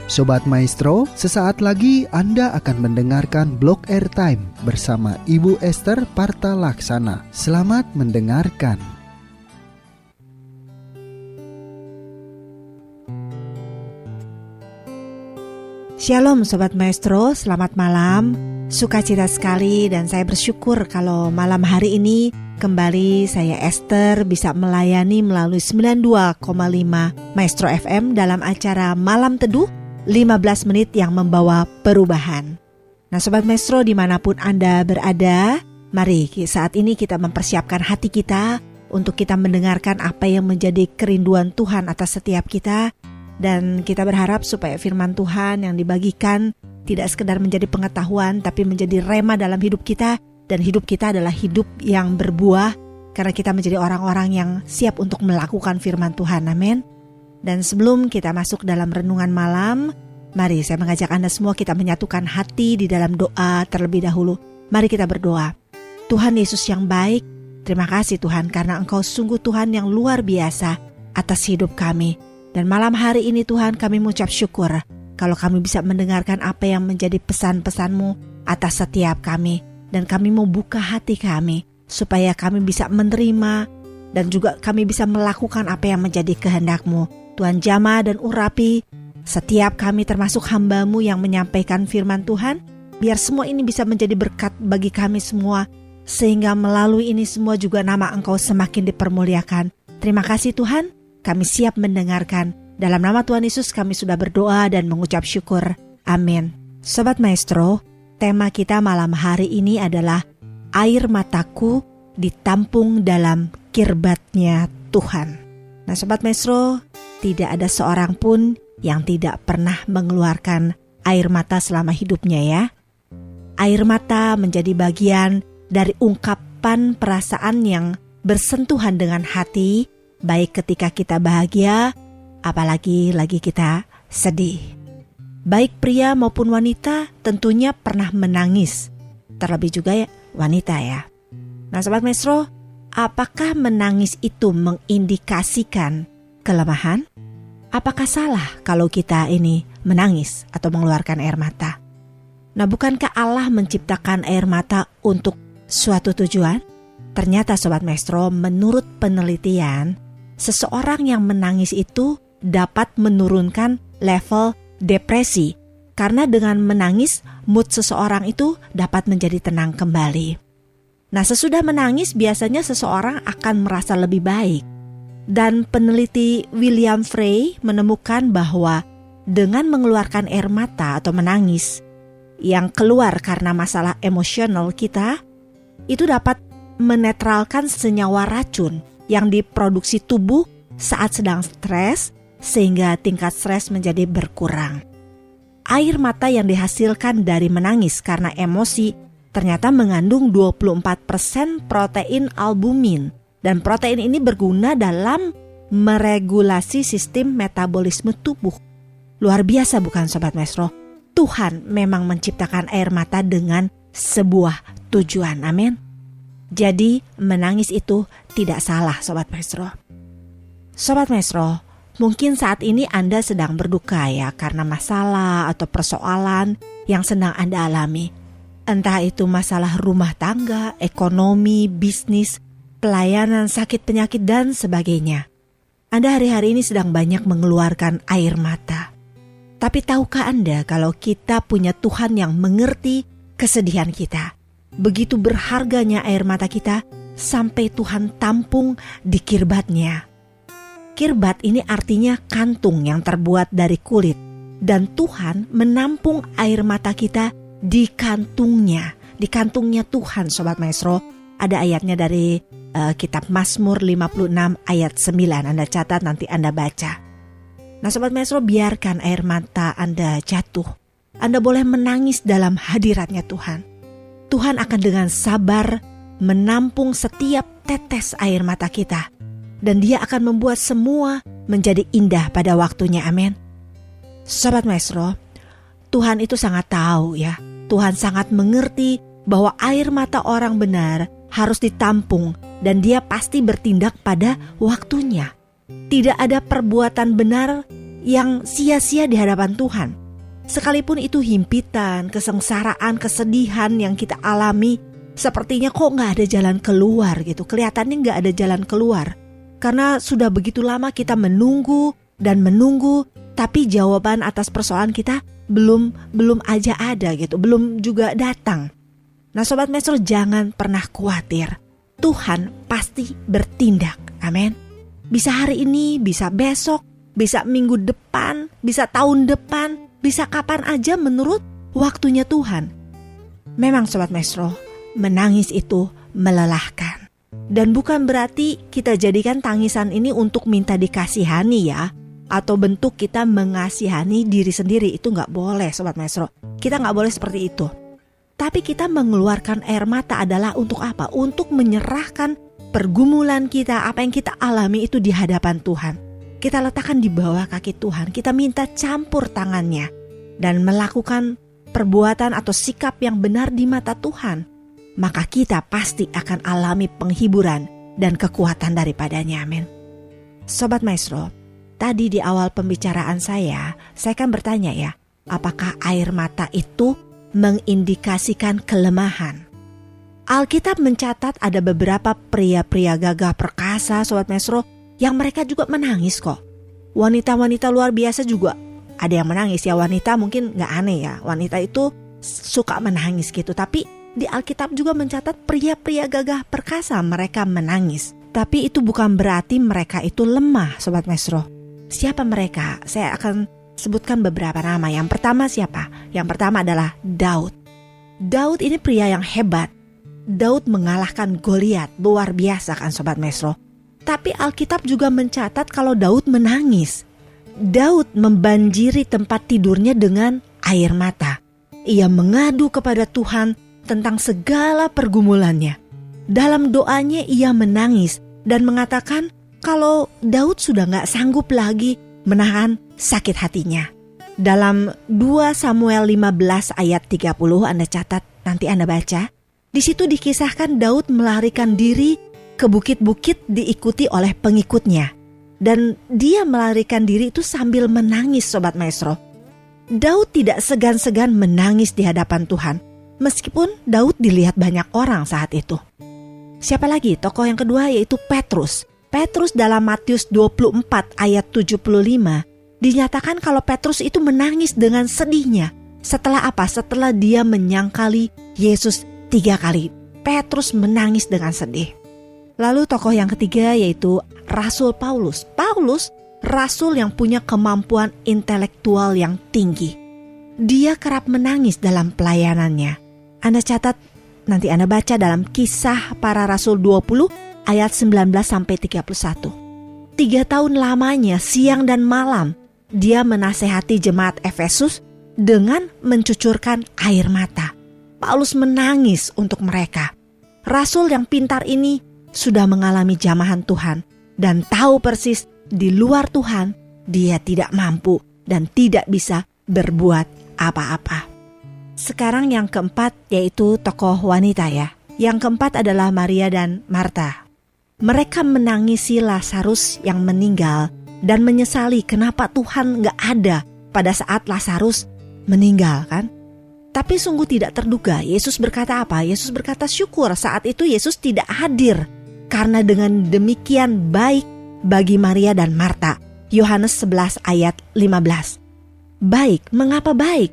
Sobat Maestro, sesaat lagi Anda akan mendengarkan Blog Airtime bersama Ibu Esther Parta Laksana. Selamat mendengarkan. Shalom Sobat Maestro, selamat malam. Sukacita sekali dan saya bersyukur kalau malam hari ini kembali saya Esther bisa melayani melalui 92,5 Maestro FM dalam acara Malam Teduh 15 menit yang membawa perubahan. Nah Sobat Maestro, dimanapun Anda berada, mari saat ini kita mempersiapkan hati kita untuk kita mendengarkan apa yang menjadi kerinduan Tuhan atas setiap kita. Dan kita berharap supaya firman Tuhan yang dibagikan tidak sekedar menjadi pengetahuan, tapi menjadi rema dalam hidup kita. Dan hidup kita adalah hidup yang berbuah, karena kita menjadi orang-orang yang siap untuk melakukan firman Tuhan. Amin. Dan sebelum kita masuk dalam renungan malam, mari saya mengajak Anda semua kita menyatukan hati di dalam doa terlebih dahulu. Mari kita berdoa. Tuhan Yesus yang baik, terima kasih Tuhan karena Engkau sungguh Tuhan yang luar biasa atas hidup kami. Dan malam hari ini Tuhan kami mengucap syukur kalau kami bisa mendengarkan apa yang menjadi pesan-pesan-Mu atas setiap kami. Dan kami mau buka hati kami supaya kami bisa menerima dan juga kami bisa melakukan apa yang menjadi kehendak-Mu. Tuhan jamah dan urapi setiap kami termasuk hamba-Mu yang menyampaikan firman Tuhan. Biar semua ini bisa menjadi berkat bagi kami semua. Sehingga melalui ini semua juga nama Engkau semakin dipermuliakan. Terima kasih Tuhan. Kami siap mendengarkan. Dalam nama Tuhan Yesus kami sudah berdoa dan mengucap syukur. Amin. Sobat Maestro, tema kita malam hari ini adalah air mataku ditampung dalam kirbatnya Tuhan. Nah Sobat Maestro, tidak ada seorang pun yang tidak pernah mengeluarkan air mata selama hidupnya ya. Air mata menjadi bagian dari ungkapan perasaan yang bersentuhan dengan hati, baik ketika kita bahagia, apalagi lagi kita sedih. Baik pria maupun wanita tentunya pernah menangis. Terlebih juga ya wanita ya. Nah Sobat Maestro, apakah menangis itu mengindikasikan kelemahan? Apakah salah kalau kita ini menangis atau mengeluarkan air mata? Nah bukankah Allah menciptakan air mata untuk suatu tujuan? Ternyata Sobat Maestro, menurut penelitian, seseorang yang menangis itu dapat menurunkan level depresi. Karena dengan menangis, mood seseorang itu dapat menjadi tenang kembali. Nah sesudah menangis biasanya seseorang akan merasa lebih baik. Dan peneliti William Frey menemukan bahwa dengan mengeluarkan air mata atau menangis yang keluar karena masalah emosional kita, itu dapat menetralkan senyawa racun yang diproduksi tubuh saat sedang stres, sehingga tingkat stres menjadi berkurang. Air mata yang dihasilkan dari menangis karena emosi ternyata mengandung 24% protein albumin. Dan protein ini berguna dalam meregulasi sistem metabolisme tubuh. Luar biasa bukan Sobat Maestro? Tuhan memang menciptakan air mata dengan sebuah tujuan. Amin. Jadi menangis itu tidak salah Sobat Maestro. Sobat Maestro, mungkin saat ini Anda sedang berduka ya karena masalah atau persoalan yang sedang Anda alami. Entah itu masalah rumah tangga, ekonomi, bisnis, pelayanan, sakit penyakit, dan sebagainya. Anda hari-hari ini sedang banyak mengeluarkan air mata. Tapi tahukah Anda kalau kita punya Tuhan yang mengerti kesedihan kita? Begitu berharganya air mata kita sampai Tuhan tampung di kirbatnya. Kirbat ini artinya kantung yang terbuat dari kulit. Dan Tuhan menampung air mata kita di kantungnya. Di kantungnya Tuhan Sobat Maestro. Ada ayatnya dari kitab Mazmur 56 ayat 9. Anda catat nanti Anda baca. Nah Sobat Maestro, biarkan air mata Anda jatuh. Anda boleh menangis dalam hadiratnya Tuhan. Tuhan akan dengan sabar menampung setiap tetes air mata kita. Dan Dia akan membuat semua menjadi indah pada waktunya. Amin. Sobat Maestro, Tuhan itu sangat tahu ya. Tuhan sangat mengerti bahwa air mata orang benar harus ditampung dan Dia pasti bertindak pada waktunya. Tidak ada perbuatan benar yang sia-sia di hadapan Tuhan. Sekalipun itu himpitan, kesengsaraan, kesedihan yang kita alami, sepertinya kok gak ada jalan keluar gitu. Kelihatannya gak ada jalan keluar. Karena sudah begitu lama kita menunggu dan menunggu, tapi jawaban atas persoalan kita belum aja ada gitu, belum juga datang. Nah Sobat Maestro, jangan pernah khawatir. Tuhan pasti bertindak. Amin. Bisa hari ini, bisa besok, bisa minggu depan, bisa tahun depan, bisa kapan aja menurut waktunya Tuhan. Memang Sobat Maestro, menangis itu melelahkan. Dan bukan berarti kita jadikan tangisan ini untuk minta dikasihani ya. Atau bentuk kita mengasihani diri sendiri. Itu gak boleh Sobat Maestro. Kita gak boleh seperti itu. Tapi kita mengeluarkan air mata adalah untuk apa? Untuk menyerahkan pergumulan kita, apa yang kita alami itu di hadapan Tuhan. Kita letakkan di bawah kaki Tuhan. Kita minta campur tangannya. Dan melakukan perbuatan atau sikap yang benar di mata Tuhan. Maka kita pasti akan alami penghiburan dan kekuatan daripadanya. Amin. Sobat Maestro, tadi di awal pembicaraan saya kan bertanya ya, apakah air mata itu mengindikasikan kelemahan? Alkitab mencatat ada beberapa pria-pria gagah perkasa Sobat Maestro yang mereka juga menangis kok. Wanita-wanita luar biasa juga ada yang menangis ya. Wanita mungkin gak aneh ya, wanita itu suka menangis gitu. Tapi di Alkitab juga mencatat pria-pria gagah perkasa mereka menangis. Tapi itu bukan berarti mereka itu lemah Sobat Maestro. Siapa mereka? Saya akan sebutkan beberapa nama. Yang pertama siapa? Yang pertama adalah Daud. Daud ini pria yang hebat. Daud mengalahkan Goliat, luar biasa kan Sobat Maestro. Tapi Alkitab juga mencatat kalau Daud menangis. Daud membanjiri tempat tidurnya dengan air mata. Ia mengadu kepada Tuhan tentang segala pergumulannya. Dalam doanya ia menangis dan mengatakan kalau Daud sudah gak sanggup lagi menahan sakit hatinya. Dalam 2 Samuel 15 ayat 30 Anda catat, nanti Anda baca. Di situ dikisahkan Daud melarikan diri ke bukit-bukit diikuti oleh pengikutnya. Dan dia melarikan diri itu sambil menangis Sobat Maestro. Daud tidak segan-segan menangis di hadapan Tuhan. Meskipun Daud dilihat banyak orang saat itu. Siapa lagi? Tokoh yang kedua yaitu Petrus. Petrus dalam Matius 24 ayat 75 dinyatakan kalau Petrus itu menangis dengan sedihnya. Setelah apa? Setelah dia menyangkali Yesus 3 kali. Petrus menangis dengan sedih. Lalu tokoh yang ketiga yaitu Rasul Paulus. Paulus, rasul yang punya kemampuan intelektual yang tinggi. Dia kerap menangis dalam pelayanannya. Anda catat, nanti Anda baca dalam Kisah Para Rasul 20 ayat 19-31. 3 tahun lamanya siang dan malam dia menasehati jemaat Efesus dengan mencucurkan air mata. Paulus menangis untuk mereka. Rasul yang pintar ini sudah mengalami jamahan Tuhan dan tahu persis di luar Tuhan dia tidak mampu dan tidak bisa berbuat apa-apa. Sekarang yang keempat yaitu tokoh wanita ya. Yang keempat adalah Maria dan Marta. Mereka menangisi Lazarus yang meninggal dan menyesali kenapa Tuhan gak ada pada saat Lazarus meninggal kan. Tapi sungguh tidak terduga. Yesus berkata apa? Yesus berkata syukur saat itu Yesus tidak hadir. Karena dengan demikian baik bagi Maria dan Marta. Yohanes 11 ayat 15. Baik, mengapa baik?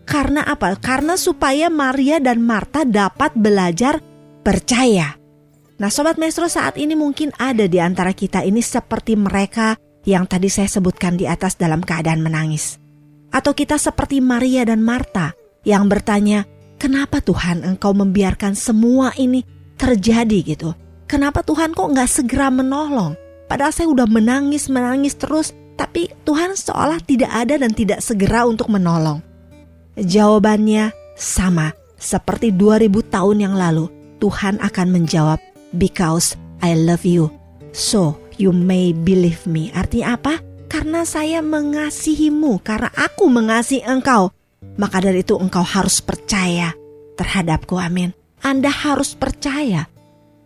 Karena apa? Karena supaya Maria dan Marta dapat belajar percaya. Nah Sobat Maestro, saat ini mungkin ada di antara kita ini seperti mereka yang tadi saya sebutkan di atas dalam keadaan menangis. Atau kita seperti Maria dan Marta yang bertanya, kenapa Tuhan engkau membiarkan semua ini terjadi gitu? Kenapa Tuhan kok gak segera menolong? Padahal saya udah menangis terus, tapi Tuhan seolah tidak ada dan tidak segera untuk menolong. Jawabannya sama seperti 2000 tahun yang lalu. Tuhan akan menjawab, because I love you, so you may believe me. Artinya apa? Karena saya mengasihimu, karena aku mengasihi engkau, maka dari itu engkau harus percaya terhadapku. Amin. Anda harus percaya.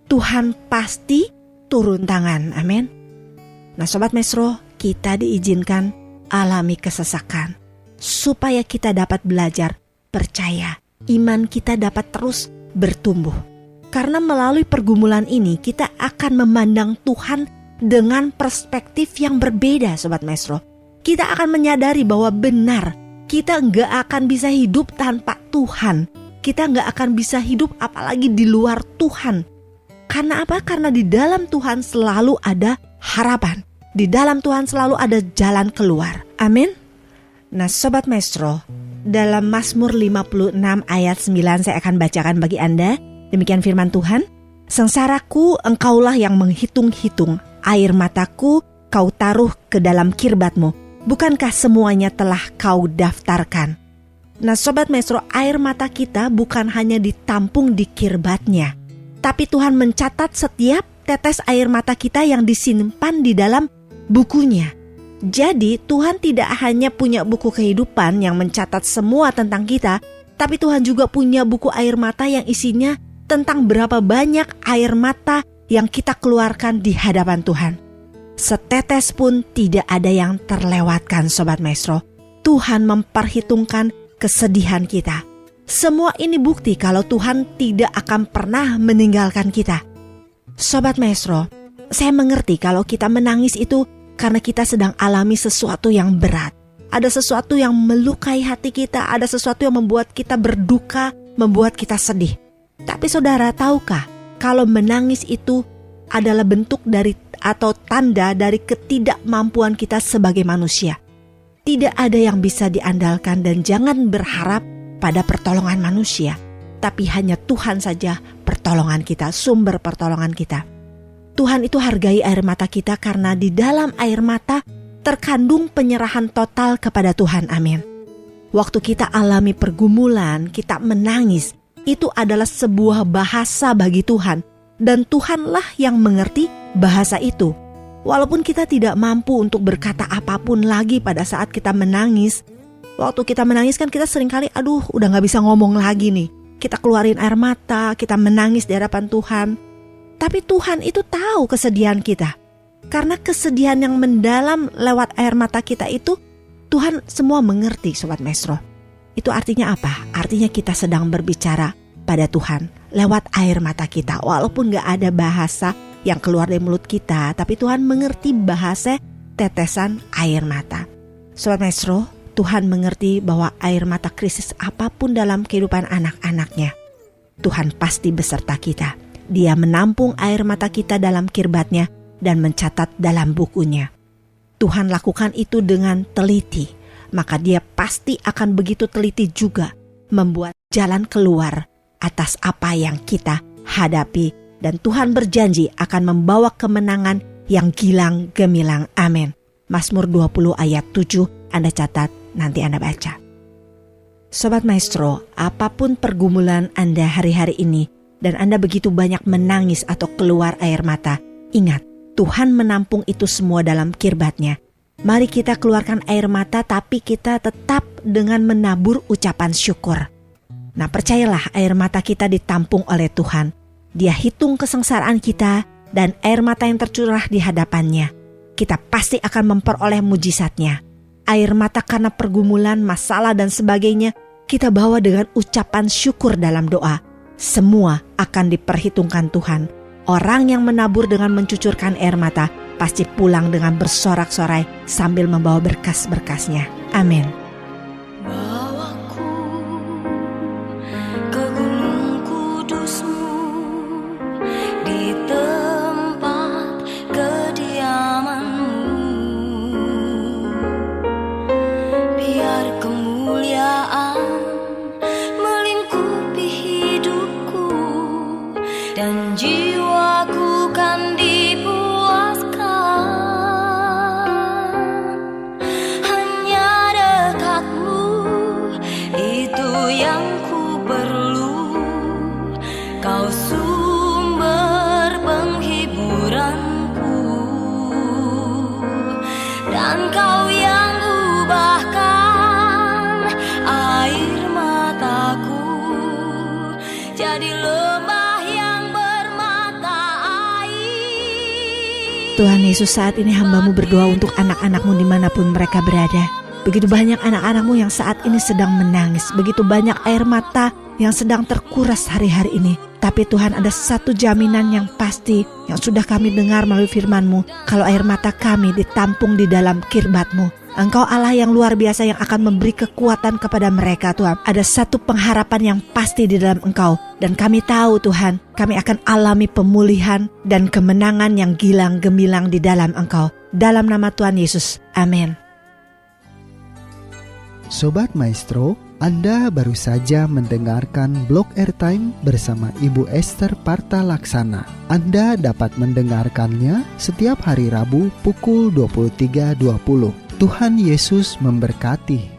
Tuhan pasti turun tangan. Amin. Nah Sobat Maestro, kita diizinkan alami kesesakan, supaya kita dapat belajar percaya, iman kita dapat terus bertumbuh. Karena melalui pergumulan ini kita akan memandang Tuhan dengan perspektif yang berbeda, Sobat Maestro. Kita akan menyadari bahwa benar, kita nggak akan bisa hidup tanpa Tuhan. Kita nggak akan bisa hidup apalagi di luar Tuhan. Karena apa? Karena di dalam Tuhan selalu ada harapan. Di dalam Tuhan selalu ada jalan keluar. Amin. Nah, Sobat Maestro, dalam Mazmur 56 ayat 9 saya akan bacakan bagi Anda. Demikian firman Tuhan. Sengsaraku engkaulah yang menghitung-hitung, air mataku kau taruh ke dalam kirbatmu. Bukankah semuanya telah kau daftarkan? Nah, Sobat Maestro, air mata kita bukan hanya ditampung di kirbatnya, tapi Tuhan mencatat setiap tetes air mata kita yang disimpan di dalam bukunya. Jadi Tuhan tidak hanya punya buku kehidupan yang mencatat semua tentang kita, tapi Tuhan juga punya buku air mata yang isinya tentang berapa banyak air mata yang kita keluarkan di hadapan Tuhan. Setetes pun tidak ada yang terlewatkan, Sobat Maestro. Tuhan memperhitungkan kesedihan kita. Semua ini bukti kalau Tuhan tidak akan pernah meninggalkan kita. Sobat Maestro, saya mengerti kalau kita menangis itu karena kita sedang alami sesuatu yang berat. Ada sesuatu yang melukai hati kita, ada sesuatu yang membuat kita berduka, membuat kita sedih. Tapi saudara, tahukah kalau menangis itu adalah bentuk dari atau tanda dari ketidakmampuan kita sebagai manusia. Tidak ada yang bisa diandalkan dan jangan berharap pada pertolongan manusia. Tapi hanya Tuhan saja pertolongan kita, sumber pertolongan kita. Tuhan itu hargai air mata kita karena di dalam air mata terkandung penyerahan total kepada Tuhan. Amin. Waktu kita alami pergumulan, kita menangis, itu adalah sebuah bahasa bagi Tuhan. Dan Tuhanlah yang mengerti bahasa itu. Walaupun kita tidak mampu untuk berkata apapun lagi pada saat kita menangis. Waktu kita menangis kan kita seringkali udah gak bisa ngomong lagi nih. Kita keluarin air mata, kita menangis di hadapan Tuhan. Tapi Tuhan itu tahu kesedihan kita. Karena kesedihan yang mendalam lewat air mata kita itu Tuhan semua mengerti, Sobat Maestro. Itu artinya apa? Artinya kita sedang berbicara pada Tuhan lewat air mata kita. Walaupun gak ada bahasa yang keluar dari mulut kita, tapi Tuhan mengerti bahasa tetesan air mata. Sobat Maestro, Tuhan mengerti bahwa air mata krisis apapun dalam kehidupan anak-anaknya, Tuhan pasti beserta kita. Dia menampung air mata kita dalam kirbatnya dan mencatat dalam bukunya. Tuhan lakukan itu dengan teliti, maka Dia pasti akan begitu teliti juga membuat jalan keluar atas apa yang kita hadapi. Dan Tuhan berjanji akan membawa kemenangan yang gilang gemilang. Amin. Mazmur 20 ayat 7 Anda catat, nanti Anda baca. Sobat Maestro, apapun pergumulan Anda hari-hari ini dan Anda begitu banyak menangis atau keluar air mata, ingat, Tuhan menampung itu semua dalam kirbatnya. Mari kita keluarkan air mata, tapi kita tetap dengan menabur ucapan syukur. Nah, percayalah, air mata kita ditampung oleh Tuhan. Dia hitung kesengsaraan kita dan air mata yang tercurah di hadapannya. Kita pasti akan memperoleh mujizatnya. Air mata karena pergumulan, masalah dan sebagainya, kita bawa dengan ucapan syukur dalam doa. Semua akan diperhitungkan Tuhan. Orang yang menabur dengan mencucurkan air mata pasti pulang dengan bersorak-sorai sambil membawa berkas-berkasnya. Amin. Dan jiwaku kan dipuaskan hanya dekat-Mu, itu yang ku perlu. Kau sumber penghiburanku dan Kau yang ubahkan air mataku jadi lembah yang bermata air. Tuhan Yesus, saat ini hamba-Mu berdoa untuk anak-anak-Mu dimanapun mereka berada. Begitu banyak anak-anak-Mu yang saat ini sedang menangis. Begitu banyak air mata yang sedang terkuras hari-hari ini. Tapi Tuhan, ada satu jaminan yang pasti yang sudah kami dengar melalui firman-Mu. Kalau air mata kami ditampung di dalam kirbat-Mu, Engkau Allah yang luar biasa yang akan memberi kekuatan kepada mereka, Tuhan. Ada satu pengharapan yang pasti di dalam Engkau. Dan kami tahu, Tuhan, kami akan alami pemulihan dan kemenangan yang gilang gemilang di dalam Engkau. Dalam nama Tuhan Yesus, amin. Sobat Maestro, Anda baru saja mendengarkan Blog Airtime bersama Ibu Esther Parta Laksana. Anda dapat mendengarkannya setiap hari Rabu pukul 23.20. Tuhan Yesus memberkati.